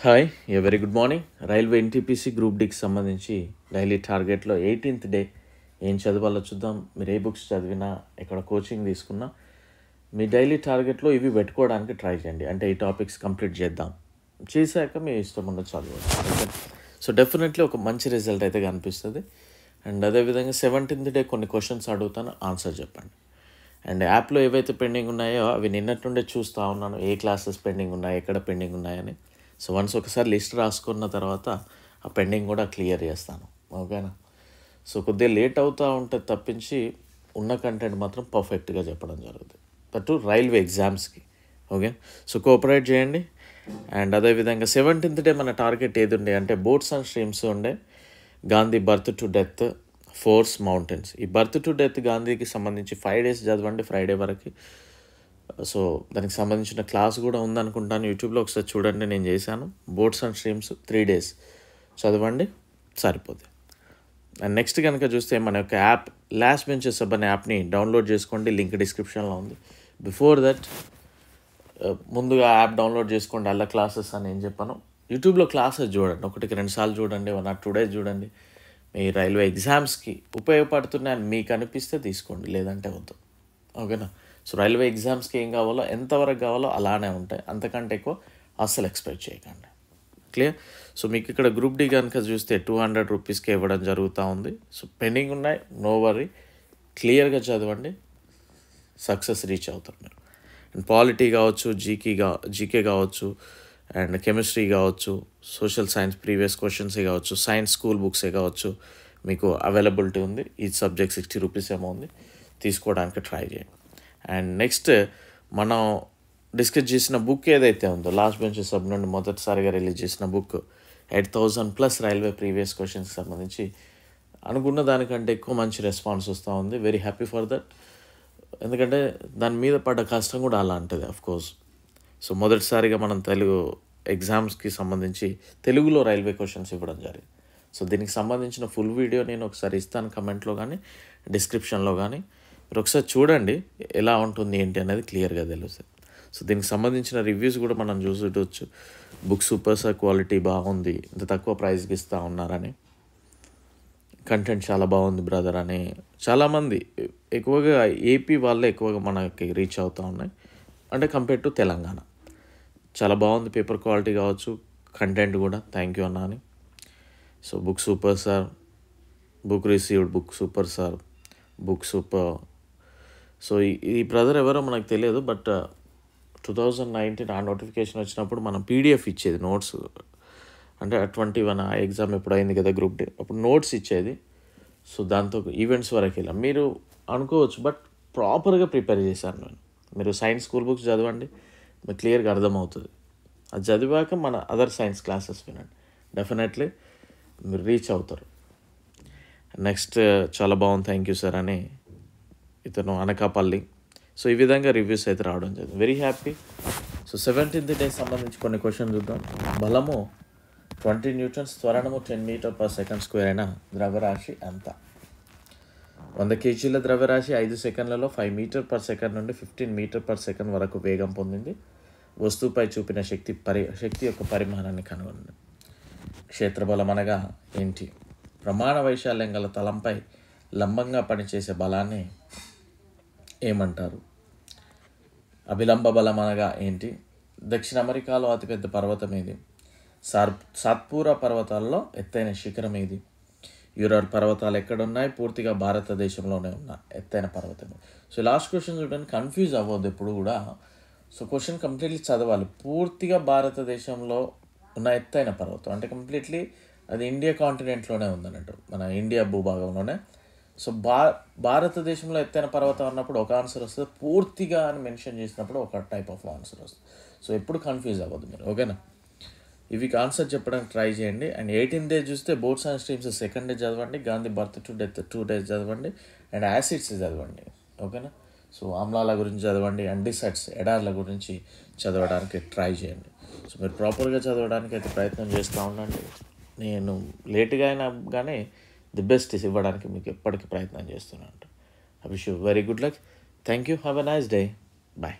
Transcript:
Hi very good morning. Railway NTPC group డికి సంబంధించి daily టార్గెట్లో 18th day ఏం చదవాలో చూద్దాం. మీరు ఏ బుక్స్ చదివినా ఎక్కడ కోచింగ్ తీసుకున్నా మీ డైలీ టార్గెట్లో ఇవి పెట్టుకోవడానికి ట్రై చేయండి. అంటే ఈ టాపిక్స్ కంప్లీట్ చేద్దాం, చేశాక మీ ఇష్టం ఉన్న చదవచ్చు. సో డెఫినెట్లీ ఒక మంచి రిజల్ట్ అయితే కనిపిస్తుంది. అండ్ అదేవిధంగా 17th డే కొన్ని క్వశ్చన్స్ అడుగుతాను, ఆన్సర్ చెప్పండి. అండ్ యాప్లో ఏవైతే పెండింగ్ ఉన్నాయో అవి నిన్నటి నుండే చూస్తూ ఉన్నాను, ఏ క్లాసెస్ పెండింగ్ ఉన్నాయి, ఎక్కడ పెండింగ్ ఉన్నాయని. సో వన్స్ ఒకసారి లిస్ట్ రాసుకున్న తర్వాత ఆ పెండింగ్ కూడా క్లియర్ చేస్తాను, ఓకేనా. సో కొద్దిగా లేట్ అవుతూ ఉంటుంది తప్పించి ఉన్న కంటెంట్ మాత్రం పర్ఫెక్ట్గా చెప్పడం జరుగుతుంది, దట్ రైల్వే ఎగ్జామ్స్కి. ఓకే, సో కోఆపరేట్ చేయండి. అండ్ అదేవిధంగా 17th డే మన టార్గెట్ ఏది ఉండే అంటే బోట్స్ అండ్ స్ట్రీమ్స్ ఉండే, Gandhi birth to death, force mountains. ఈ బర్త్ టు డెత్ గాంధీకి సంబంధించి 5 days చదవండి, ఫ్రైడే వరకు. సో దానికి సంబంధించిన క్లాస్ కూడా ఉందనుకుంటాను, యూట్యూబ్లో ఒకసారి చూడండి, నేను చేశాను. బోట్స్ అండ్ స్ట్రీమ్స్ 3 days చదవండి, సరిపోతుంది. అండ్ నెక్స్ట్ కనుక చూస్తే మన యొక్క యాప్ లాస్ట్ బెంచెస్ అనే యాప్ని డౌన్లోడ్ చేసుకోండి, లింక్ డిస్క్రిప్షన్లో ఉంది. బిఫోర్ దట్ ముందుగా యాప్ డౌన్లోడ్ చేసుకోండి, అలా క్లాసెస్ అని ఏం చెప్పాను. యూట్యూబ్లో క్లాసెస్ చూడండి, 1-2 సార్లు చూడండి, 1 or 2 days చూడండి. మీ రైల్వే ఎగ్జామ్స్కి ఉపయోగపడుతున్నాయని మీకు అనిపిస్తే తీసుకోండి, లేదంటే వద్దు, ఓకేనా. సో రైల్వే ఎగ్జామ్స్కి ఏం కావాలో ఎంతవరకు కావాలో అలానే ఉంటాయి, అంతకంటే ఎక్కువ అస్సలు ఎక్స్పెక్ట్ చేయకండి. క్లియర్. సో మీకు ఇక్కడ గ్రూప్ డి కనుక చూస్తే 200 రూపీస్కి ఇవ్వడం జరుగుతూ ఉంది. సో పెండింగ్ ఉన్నాయి, నో వరీ, క్లియర్గా చదవండి, సక్సెస్ రీచ్ అవుతారు మీరు. అండ్ పాలిటీ కావచ్చు, జీకే కావచ్చు, అండ్ కెమిస్ట్రీ కావచ్చు, సోషల్ సైన్స్ ప్రీవియస్ క్వశ్చన్సే కావచ్చు, సైన్స్ స్కూల్ బుక్సే కావచ్చు, మీకు అవైలబిలిటీ ఉంది. ఈ సబ్జెక్ట్ 60 రూపీస్ ఏమో ఉంది, తీసుకోవడానికి ట్రై చేయండి. అండ్ నెక్స్ట్ మనం డిస్కస్ చేసిన బుక్ ఏదైతే ఉందో లాస్ట్ బెంచ్ సబ్ నుండి మొదటిసారిగా రిలీజ్ చేసిన బుక్ 8,000+ రైల్వే ప్రీవియస్ క్వశ్చన్స్కి సంబంధించి అనుకున్న దానికంటే ఎక్కువ మంచి రెస్పాన్స్ వస్తూ ఉంది. వెరీ హ్యాపీ ఫర్ దట్, ఎందుకంటే దాని మీద పడ్డ కష్టం కూడా అలాంటిది అఫ్కోర్స్. సో మొదటిసారిగా మనం తెలుగు ఎగ్జామ్స్కి సంబంధించి తెలుగులో రైల్వే క్వశ్చన్స్ ఇవ్వడం జరిగింది. సో దీనికి సంబంధించిన ఫుల్ వీడియో నేను ఒకసారి ఇస్తాను కమెంట్లో కానీ డిస్క్రిప్షన్లో కానీ, మీరు ఒకసారి చూడండి ఎలా ఉంటుంది ఏంటి అనేది క్లియర్గా తెలుస్తుంది. సో దీనికి సంబంధించిన రివ్యూస్ కూడా మనం చూసుకోవచ్చు. బుక్ సూపర్ సార్, క్వాలిటీ బాగుంది, ఇంత తక్కువ ప్రైస్కి ఇస్తూ ఉన్నారని, కంటెంట్ చాలా బాగుంది బ్రదర్ అని చాలామంది, ఎక్కువగా ఏపీ వాళ్ళే ఎక్కువగా మనకి రీచ్ అవుతూ ఉన్నాయి, అంటే కంపేర్ టు తెలంగాణ. చాలా బాగుంది, పేపర్ క్వాలిటీ కావచ్చు, కంటెంట్ కూడా. థ్యాంక్ యూ అన్నా అని. So book super sir, book received, book super sir, book super. So ఈ బ్రదర్ ఎవరో మనకు తెలియదు, బట్ 2019 ఆ నోటిఫికేషన్ వచ్చినప్పుడు మనం పీడిఎఫ్ ఇచ్చేది నోట్స్, అంటే 21 ఆ ఎగ్జామ్ ఎప్పుడు అయింది కదా గ్రూప్ డి, అప్పుడు నోట్స్ ఇచ్చేది. సో దాంతో ఈవెంట్స్ వరకు వెళ్ళాం. మీరు అనుకోవచ్చు, బట్ ప్రాపర్గా ప్రిపేర్ చేశాను నేను. మీరు సైన్స్ స్కూల్ బుక్స్ చదవండి, మీకు క్లియర్గా అర్థమవుతుంది. అది చదివాక మన అదర్ సైన్స్ క్లాసెస్ వినండి, డెఫినెట్లీ మీరు రీచ్ అవుతారు. నెక్స్ట్ చాలా బాగుంది, థ్యాంక్ యూ సార్ అని ఇతను అనకాపల్లి. సో ఈ విధంగా రివ్యూస్ అయితే రావడం జరిగింది, very happy. So 17th day సంబంధించి కొన్ని క్వశ్చన్ చూద్దాం. బలము 20 Newtons, త్వరణము 10 m/s² అయిన ద్రవ్యరాశి ఎంత? 100 kg ద్రవ్యరాశి 5 సెకండ్లలో 5 m/s నుండి 15 m/s వరకు వేగం పొందింది. వస్తువుపై చూపిన శక్తి యొక్క పరిమాణాన్ని కనుగొనండి. క్షేత్రబలం అనగా ఏంటి? ప్రమాణ వైశాల్యం గల తలంపై లంబంగా పనిచేసే బలాన్ని ఏమంటారు? అభిలంబ బలం అనగా ఏంటి? దక్షిణ అమెరికాలో అతిపెద్ద పర్వతం ఏది? సాత్పురా పర్వతాల్లో ఎత్తైన శిఖరం ఏది? యూరల్ పర్వతాలు ఎక్కడున్నాయి? పూర్తిగా భారతదేశంలోనే ఉన్న ఎత్తైన పర్వతం. సో లాస్ట్ క్వశ్చన్ చూడండి, కన్ఫ్యూజ్ అవ్వద్దు ఎప్పుడు కూడా. సో క్వశ్చన్ కంప్లీట్లీ చదవాలి. పూర్తిగా భారతదేశంలో ఉన్న ఎత్తైన పర్వతం అంటే కంప్లీట్లీ అది ఇండియా కాంటినెంట్లోనే ఉందన్నట్టు, మన ఇండియా భూభాగంలోనే. సో భారతదేశంలో ఎత్తైన పర్వతం అన్నప్పుడు ఒక ఆన్సర్ వస్తుంది, పూర్తిగా అని మెన్షన్ చేసినప్పుడు ఒక టైప్ ఆఫ్ ఆన్సర్ వస్తుంది. సో ఎప్పుడు కన్ఫ్యూజ్ అవ్వద్దు మీరు, ఓకేనా. ఇవి ఆన్సర్ చెప్పడానికి ట్రై చేయండి. అండ్ 18th డే చూస్తే boats and streams 2nd day చదవండి, Gandhi birth to death 2 days చదవండి, అండ్ యాసిడ్స్ చదవండి, ఓకేనా. సో ఆమ్లాల గురించి చదవండి, అండిసైడ్స్ ఎడార్ల గురించి చదవడానికి ట్రై చేయండి. సో మీరు ప్రాపర్గా చదవడానికి అయితే ప్రయత్నం చేస్తూ ఉండండి. నేను లేట్గా అయినా కానీ ది బెస్ట్ ఇవ్వడానికి మీకు ఎప్పటికీ ప్రయత్నం చేస్తున్నాను. I wish you very good luck. Thank you, have a nice day, bye.